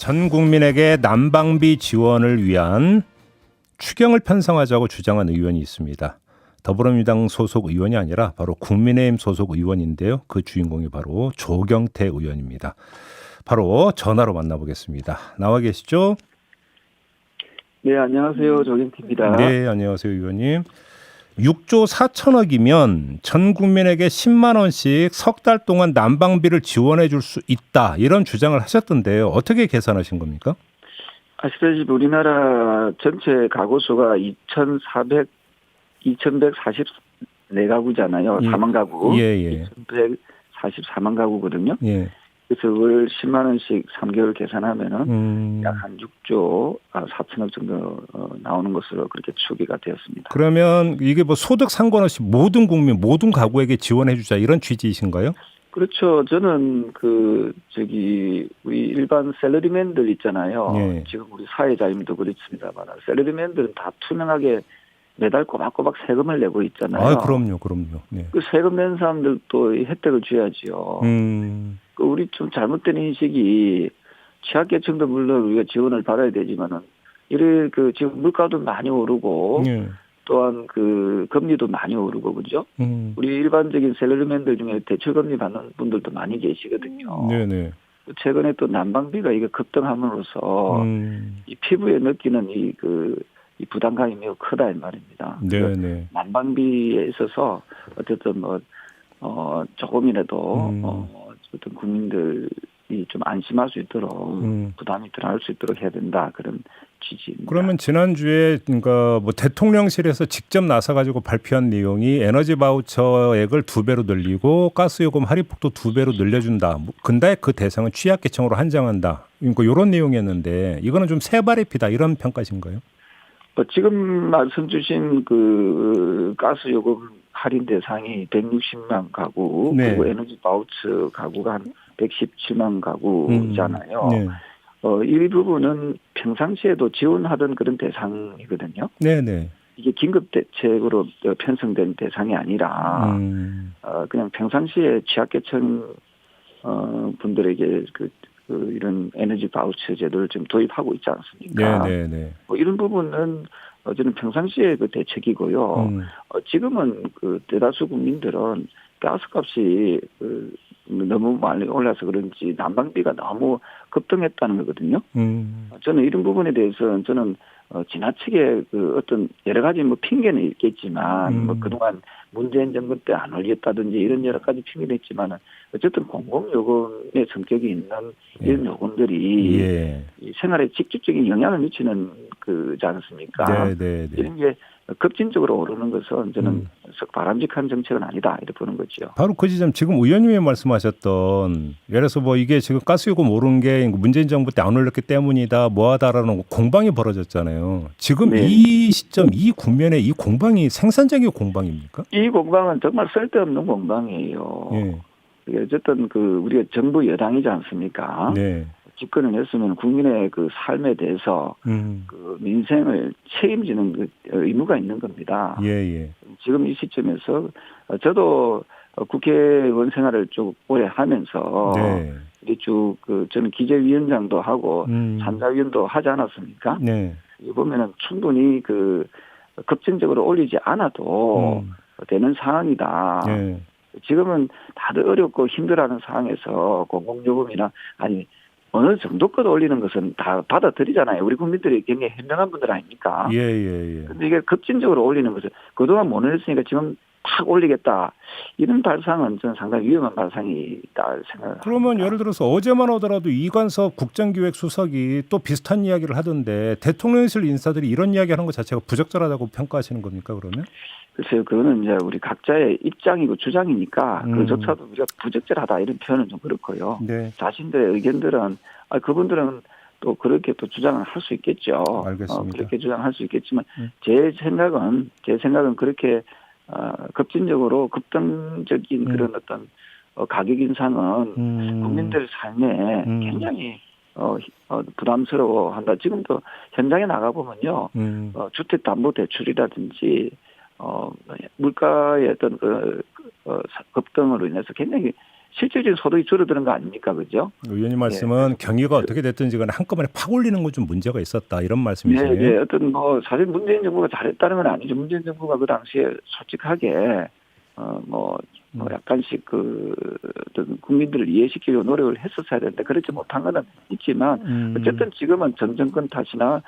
전 국민에게 난방비 지원을 위한 추경을 편성하자고 주장한 의원이 있습니다. 더불어민주당 소속 의원이 아니라 바로 국민의힘 소속 의원인데요. 그 주인공이 바로 조경태 의원입니다. 바로 전화로 만나보겠습니다. 나와 계시죠? 네, 안녕하세요. 조경태입니다. 네, 안녕하세요, 의원님. 6조 4천억이면 전 국민에게 10만 원씩 석 달 동안 난방비를 지원해 줄 수 있다. 이런 주장을 하셨던데요. 어떻게 계산하신 겁니까? 아시다시피 우리나라 전체 가구 수가 2,144가구잖아요. 예. 4만 가구. 예. 2,144만 가구거든요. 예. 그래서 그걸 10만 원씩 3개월 계산하면은 약 한 6조 4천억 정도 나오는 것으로 그렇게 추계가 되었습니다. 그러면 이게 뭐 소득 상관없이 모든 국민, 모든 가구에게 지원해 주자 이런 취지이신가요? 그렇죠. 저는 우리 일반 샐러리맨들 있잖아요. 예. 지금 우리 사회자님도 그렇습니다만 샐러리맨들은 다 투명하게 매달 꼬박꼬박 세금을 내고 있잖아요. 아, 그럼요. 네. 그 세금 낸 사람들도 혜택을 줘야지요. 우리 좀 잘못된 인식이 취약계층도 물론 우리가 지원을 받아야 되지만은 지금 물가도 많이 오르고 예. 또한 금리도 많이 오르고 그죠? 우리 일반적인 샐러리맨들 중에 대출금리 받는 분들도 많이 계시거든요. 네네. 최근에 또 난방비가 이게 급등함으로써 이 피부에 느끼는 이 부담감이 매우 크다 이 말입니다. 네네. 난방비에 있어서 어쨌든 조금이라도 어떤 국민들이 좀 안심할 수 있도록 부담이 덜할 수 있도록 해야 된다 그런 취지입니다. 그러면 지난주에 그러니까 뭐 대통령실에서 직접 나서가지고 발표한 내용이 에너지 바우처액을 2배로 늘리고 가스요금 할인폭도 2배로 늘려준다. 근데 그 대상은 취약계층으로 한정한다. 그러니까 이런 내용이었는데 이거는 좀 새발의 피다 이런 평가신가요? 지금 말씀 주신 가스요금 할인 대상이 160만 가구, 네. 그리고 에너지 바우처 가구가 한 117만 가구잖아요. 네. 이 부분은 평상시에도 지원하던 그런 대상이거든요. 네네. 이게 긴급 대책으로 편성된 대상이 아니라 그냥 평상시에 취약계층 분들에게 이런 에너지 바우처 제도를 지금 도입하고 있지 않습니까? 네네네. 이런 부분은 저는 평상시에 대책이고요. 지금은 대다수 국민들은 가스값이 너무 많이 올라서 그런지 난방비가 너무 급등했다는 거거든요. 저는 이런 부분에 대해서는 저는 지나치게 어떤 여러 가지 핑계는 있겠지만 그동안 문재인 정부 때 안 올렸다든지 이런 여러 가지 핑계는 있지만은 어쨌든 공공요금의 성격이 있는 이런 요금들이 이 생활에 직접적인 영향을 미치는 거지 않습니까? 네네. 이런 게 급진적으로 오르는 것은 저는 바람직한 정책은 아니다 이렇게 보는 거죠. 바로 그 지점 지금 의원님이 말씀하셨던 예를 들어서 뭐 이게 지금 가스요금 오른 게 문재인 정부 때 안 올렸기 때문이다 뭐하다라는 공방이 벌어졌잖아요. 지금 네. 이 시점 이 국면에 이 공방이 생산적인 공방입니까? 이 공방은 정말 쓸데없는 공방이에요. 예. 어쨌든 우리가 정부 여당이지 않습니까? 네. 집권을 했으면 국민의 삶에 대해서 민생을 책임지는 의무가 있는 겁니다. 예. 지금 이 시점에서 저도 국회의원 생활을 쭉 오래 하면서 쭉 저는 기재위원장도 하고 산자위원도 하지 않았습니까? 네. 이 보면은 충분히 급진적으로 올리지 않아도 되는 상황이다. 네. 지금은 다들 어렵고 힘들어하는 상황에서 공공요금이나 어느 정도껏 올리는 것은 다 받아들이잖아요. 우리 국민들이 굉장히 현명한 분들 아닙니까? 예. 근데 이게 급진적으로 올리는 것은 그동안 못 올렸으니까 지금 팍 올리겠다. 이런 발상은 저는 상당히 위험한 발상이다 생각합니다. 그러면 예를 들어서 어제만 하더라도 이관섭 국정기획수석이 또 비슷한 이야기를 하던데 대통령실 인사들이 이런 이야기하는 것 자체가 부적절하다고 평가하시는 겁니까 그러면? 글쎄요. 그거는 이제 우리 각자의 입장이고 주장이니까 그조차도 우리가 부적절하다 이런 표현은 좀 그렇고요. 네. 자신들의 의견들은 그분들은 또 그렇게 또 주장을 할 수 있겠죠. 알겠습니다. 그렇게 주장할 수 있겠지만 제 생각은 그렇게 급진적으로 급등적인 그런 어떤 가격 인상은 국민들 삶에 굉장히 부담스러워한다. 지금도 현장에 나가 보면요, 주택담보대출이라든지 물가의 어떤 급등으로 인해서 굉장히 실질적인 소득이 줄어드는 거 아닙니까, 그죠? 의원님 말씀은 경위가 어떻게 됐든지 간에 한꺼번에 팍 올리는 건 좀 문제가 있었다 이런 말씀이세요? 네, 네. 어떤 뭐 사실 문재인 정부가 잘했다는 건 아니죠. 문재인 정부가 그 당시에 솔직하게 약간씩 어떤 국민들을 이해시키려고 노력을 했었어야 되는데 그렇지 못한 거는 있지만 어쨌든 지금은 전 정권 탓이나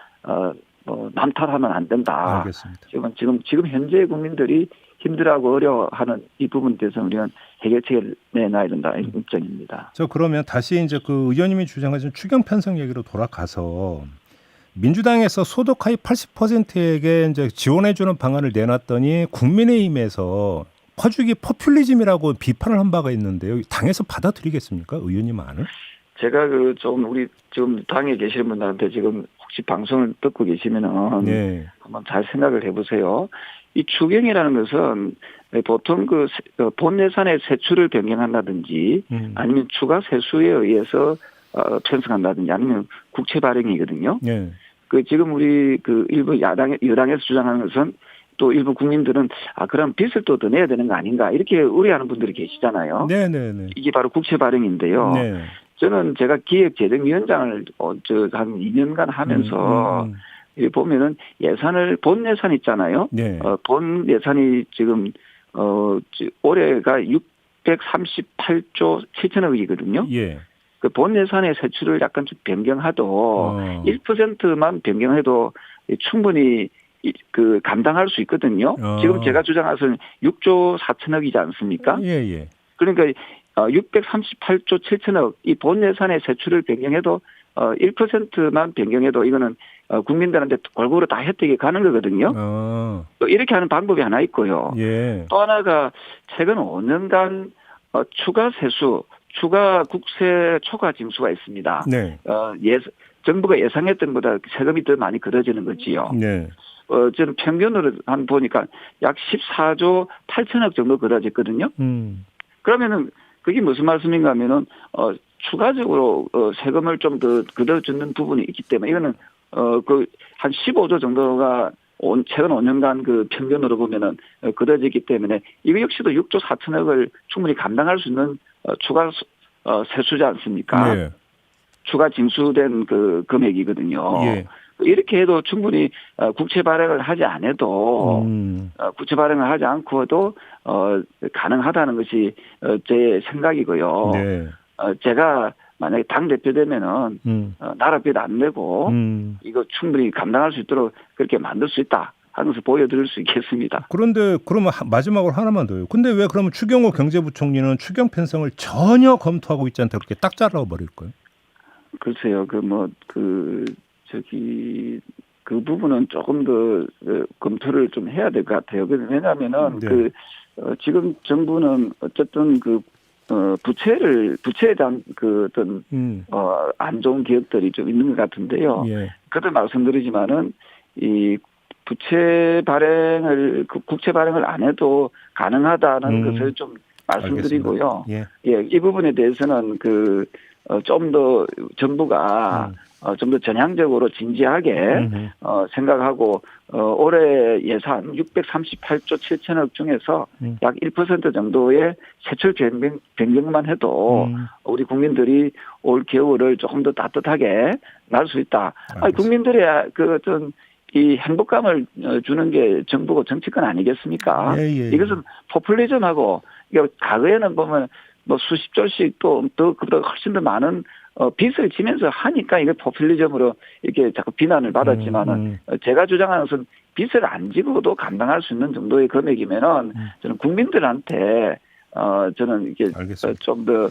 남 탓하면 안 된다. 알겠습니다. 지금 현재 국민들이 힘들어하고 어려워하는 이 부분에 대해서 우리는 해결책을 내놔야 된다 이런 입장입니다. 그러면 다시 이제 그 의원님이 주장하신 추경 편성 얘기로 돌아가서 민주당에서 소득 하위 80%에게 이제 지원해주는 방안을 내놨더니 국민의힘에서 퍼주기 포퓰리즘이라고 비판을 한 바가 있는데요. 당에서 받아들이겠습니까, 의원님 안을? 제가 우리 지금 당에 계시는 분들한테 지금 혹시 방송을 듣고 계시면은 네. 한번 잘 생각을 해보세요. 이 추경이라는 것은 보통 본 예산의 세출을 변경한다든지 아니면 추가 세수에 의해서 편성한다든지 아니면 국채 발행이거든요. 네. 지금 우리 일부 여당에서 주장하는 것은 또 일부 국민들은 그럼 빚을 또 더 내야 되는 거 아닌가 이렇게 우려하는 분들이 계시잖아요. 네네네. 이게 바로 국채 발행인데요. 네. 저는 제가 기획재정위원장을 한 2년간 하면서 보면은 본 예산 있잖아요. 네. 본 예산이 지금 올해가 638조 7천억이거든요. 예. 그 본 예산의 세출을 약간 좀 변경하도 1%만 변경해도 충분히 감당할 수 있거든요. 지금 제가 주장해서는 6조 4천억이지 않습니까? 예. 그러니까 638조 7천억 이 본 예산의 세출을 변경해도 1%만 변경해도 이거는 국민들한테 골고루 다 혜택이 가는 거거든요. 또 이렇게 하는 방법이 하나 있고요. 예. 또 하나가 최근 5년간 추가 세수, 추가 국세 초과 징수가 있습니다. 네. 정부가 예상했던 것보다 세금이 더 많이 걷어지는 거지요. 네. 저는 평균으로 보니까 약 14조 8천억 정도 걷어졌거든요. 그러면은 그게 무슨 말씀인가 하면은 추가적으로 세금을 좀 더 걷어주는 부분이 있기 때문에 이거는 한 15조 정도가 최근 5년간 평균으로 보면은 걷어지기 때문에 이거 역시도 6조 4천억을 충분히 감당할 수 있는 추가 세수지 않습니까? 네. 추가 징수된 금액이거든요. 예. 이렇게 해도 충분히 국채 발행을 하지 않아도 국채 발행을 하지 않고도 가능하다는 것이 제 생각이고요. 네. 제가 만약에 당대표 되면은 나라빚 안 내고 이거 충분히 감당할 수 있도록 그렇게 만들 수 있다 하는 것을 보여드릴 수 있겠습니다. 그런데 그러면 마지막으로 하나만 더요. 근데 왜 그러면 추경호 경제부총리는 추경 편성을 전혀 검토하고 있지 않다 그렇게 딱 잘라버릴 거예요? 글쎄요. 그 부분은 조금 더 검토를 좀 해야 될 것 같아요. 왜냐하면은 네. 지금 정부는 어쨌든 부채에 대한 안 좋은 기억들이 좀 있는 것 같은데요. 예. 그때 말씀드리지만은 이 국채 발행을 안 해도 가능하다는 것을 좀 말씀드리고요. 예. 이 부분에 대해서는 좀 더 정부가 좀 더 전향적으로 진지하게 생각하고 올해 예산 638조 7천억 중에서 약 1% 정도의 세출 변경만 해도 우리 국민들이 올 겨울을 조금 더 따뜻하게 날 수 있다. 국민들의 이 행복감을 주는 게 정부고 정치권 아니겠습니까? 예. 이것은 포퓰리즘하고 과거에는 보면 수십 조씩 또 그보다 훨씬 더 많은 빚을 지면서 하니까 이게 포퓰리즘으로 이렇게 자꾸 비난을 받았지만은 제가 주장하는 것은 빚을 안 지고도 감당할 수 있는 정도의 금액이면은 저는 국민들한테 저는 이게 좀 더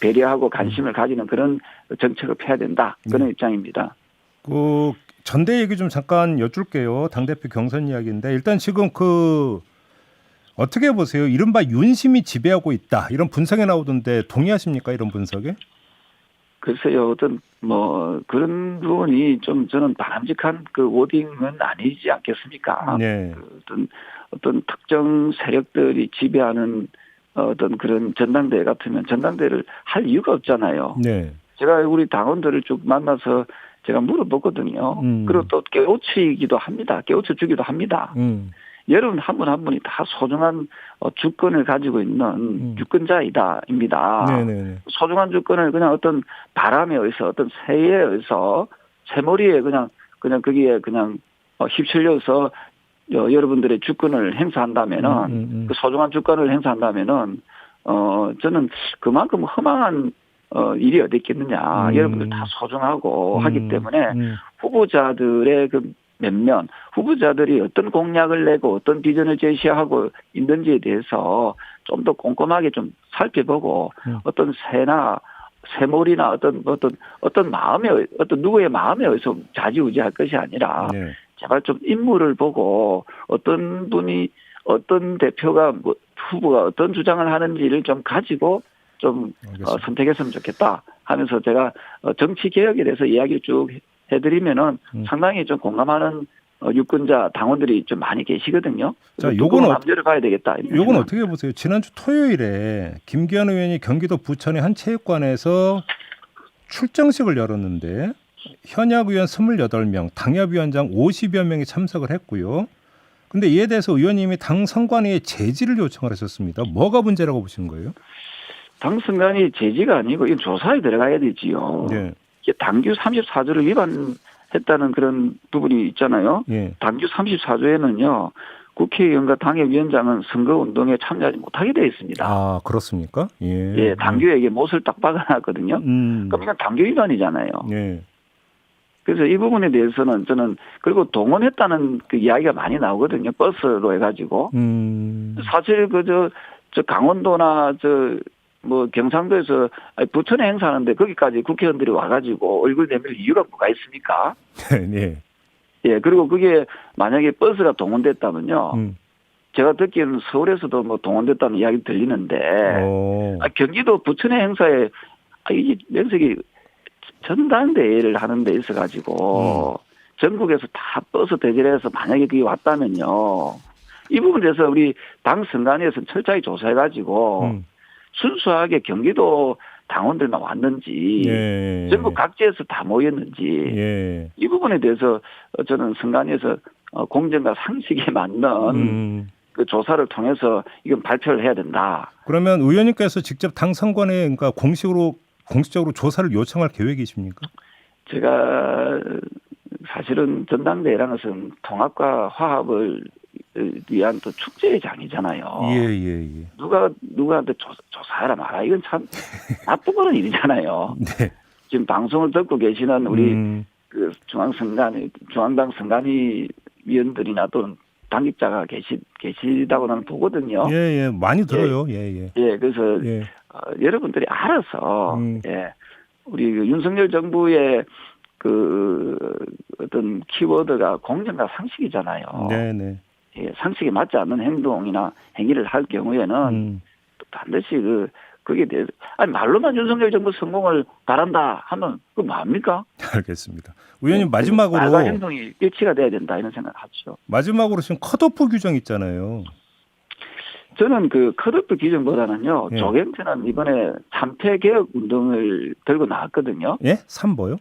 배려하고 관심을 가지는 그런 정책을 펴야 된다 그런 입장입니다. 전대 얘기 좀 잠깐 여쭐게요. 당대표 경선 이야기인데 일단 지금 어떻게 보세요? 이른바 윤심이 지배하고 있다. 이런 분석이 나오던데 동의하십니까? 이런 분석에? 글쎄요. 그런 부분이 좀 저는 바람직한 워딩은 아니지 않겠습니까? 네. 어떤 특정 세력들이 지배하는 그런 전당대회 같으면 전당대회를 할 이유가 없잖아요. 네. 제가 우리 당원들을 쭉 만나서 제가 물어보거든요. 그리고 또 깨우치기도 합니다. 깨우쳐 주기도 합니다. 여러분 한 분 한 분이 다 소중한 주권을 가지고 있는 유권자입니다. 네네. 소중한 주권을 그냥 어떤 바람에 의해서 어떤 새에 의해서 새머리에 그냥 거기에 그냥 휩쓸려서 여러분들의 주권을 행사한다면은 그 소중한 주권을 행사한다면은 저는 그만큼 허망한 일이 어디 있겠느냐. 여러분들 다 소중하고 하기 때문에 후보자들의 그 면면 후보자들이 어떤 공약을 내고 어떤 비전을 제시하고 있는지에 대해서 좀 더 꼼꼼하게 좀 살펴보고 어떤 새몰이나 어떤 마음에 어떤 누구의 마음에 의해서 좌지우지할 것이 아니라 네. 제발 좀 인물을 보고 어떤 분이 어떤 대표가 후보가 어떤 주장을 하는지를 좀 가지고 좀 선택했으면 좋겠다 하면서 제가 정치 개혁에 대해서 이야기를 쭉 해드리면은 상당히 좀 공감하는 유권자 당원들이 좀 많이 계시거든요. 자, 요거는 남녀를 봐야 되겠다. 요건 어떻게 보세요? 지난주 토요일에 김기현 의원이 경기도 부천의 한 체육관에서 출정식을 열었는데 현역 의원 28명, 당협위원장 50여 명이 참석을 했고요. 근데 이에 대해서 의원님이 당 선관위에 제지를 요청을 하셨습니다. 뭐가 문제라고 보시는 거예요? 당 선관위 제지가 아니고 이건 조사에 들어가야 되지요. 네. 당규 34조를 위반했다는 그런 부분이 있잖아요. 예. 당규 34조에는요. 국회의원과 당협위원장은 선거운동에 참여하지 못하게 되어 있습니다. 아, 그렇습니까? 예. 예, 당규에 못을 딱 박아놨거든요. 그럼 이건 당규 위반이잖아요. 예. 그래서 이 부분에 대해서는 저는 그리고 동원했다는 그 이야기가 많이 나오거든요. 버스로 해가지고. 사실 저 강원도나 경상도에서 부천에 행사하는데 거기까지 국회의원들이 와가지고 얼굴 내밀 이유가 뭐가 있습니까? 네. 예, 그리고 그게 만약에 버스가 동원됐다면요. 제가 듣기에는 서울에서도 뭐 동원됐다는 이야기 들리는데 경기도 부천의 행사에 이 면색이 전당대회를 하는 데 있어가지고 전국에서 다 버스 대절해서 만약에 그게 왔다면요. 이 부분에 대해서 우리 당 선관위에서 철저히 조사해가지고 순수하게 경기도 당원들만 왔는지 예. 전국 각지에서 다 모였는지 예. 이 부분에 대해서 저는 선관위에서 공정과 상식에 맞는 그 조사를 통해서 이건 발표를 해야 된다. 그러면 의원님께서 직접 당 선관위에 그러니까 공식적으로 조사를 요청할 계획이십니까? 제가 사실은 전당대회라는 것은 통합과 화합을 위한 또 축제의 장이잖아요. 예. 누구한테 조사하라 마라. 이건 참 나쁘고는 일이잖아요. 네. 지금 방송을 듣고 계시는 우리 그 중앙당 선관위 위원들이나 또는 당직자가 계시다고 나는 보거든요. 예. 많이 들어요. 예. 그래서 여러분들이 알아서 우리 그 윤석열 정부의 그 어떤 키워드가 공정과 상식이잖아요. 네. 예, 상식에 맞지 않는 행동이나 행위를 할 경우에는 반드시 거기에 대해서 말로만 윤석열 정부 성공을 바란다 하면 그 뭡니까? 알겠습니다. 의원님 마지막으로 말과 행동이 일치가 돼야 된다 이런 생각하죠. 마지막으로 지금 컷오프 규정 있잖아요. 저는 그 컷오프 규정보다는요. 조경태는 이번에 3폐 개혁 운동을 들고 나왔거든요. 예? 3뭐요?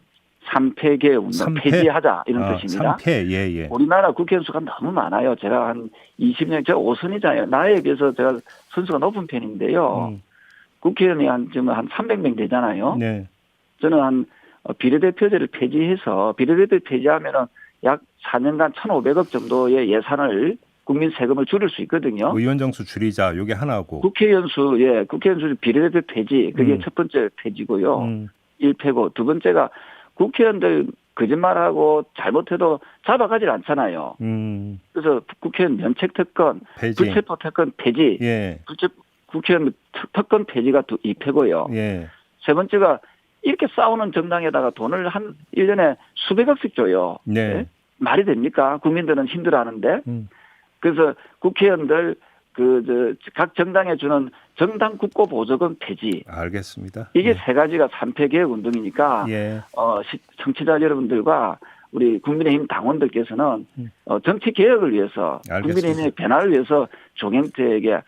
3폐 개혁 운동 폐지하자 이런 뜻입니다. 3폐 예. 우리나라 국회의원 수가 너무 많아요. 제가 한 20년 제가 5선이잖아요. 나이에 비해서 제가 선수가 높은 편인데요. 국회의원이 지금 한 300명 되잖아요. 네. 저는 한 비례대표제를 폐지해서 비례대표 폐지하면은 약 4년간 1,500억 정도의 예산을 국민 세금을 줄일 수 있거든요. 의원 정수 줄이자 이게 하나고. 국회의원 수 비례대표 폐지 그게 첫 번째 폐지고요. 1폐고 두 번째가 국회의원들 거짓말하고 잘못해도 잡아가질 않잖아요. 그래서 국회의원 면책특권, 불체포특권 폐지, 국회의원 특권 폐지가 2폐고요. 세 번째가 이렇게 싸우는 정당에다가 돈을 한 1년에 수백억씩 줘요. 네? 말이 됩니까? 국민들은 힘들어하는데. 그래서 국회의원들 각 정당에 주는 정당 국고 보조금 폐지. 알겠습니다. 이게 세 가지가 3폐 개혁 운동이니까 청취자 여러분들과 우리 국민의힘 당원들께서는 정치 개혁을 위해서 국민의힘의 변화를 위해서 조경태에게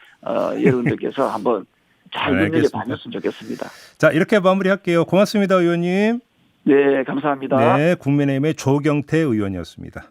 여러분들께서 한번 잘 눈여겨봤으면 좋겠습니다. 자, 이렇게 마무리할게요. 고맙습니다, 의원님. 네, 감사합니다. 네, 국민의힘의 조경태 의원이었습니다.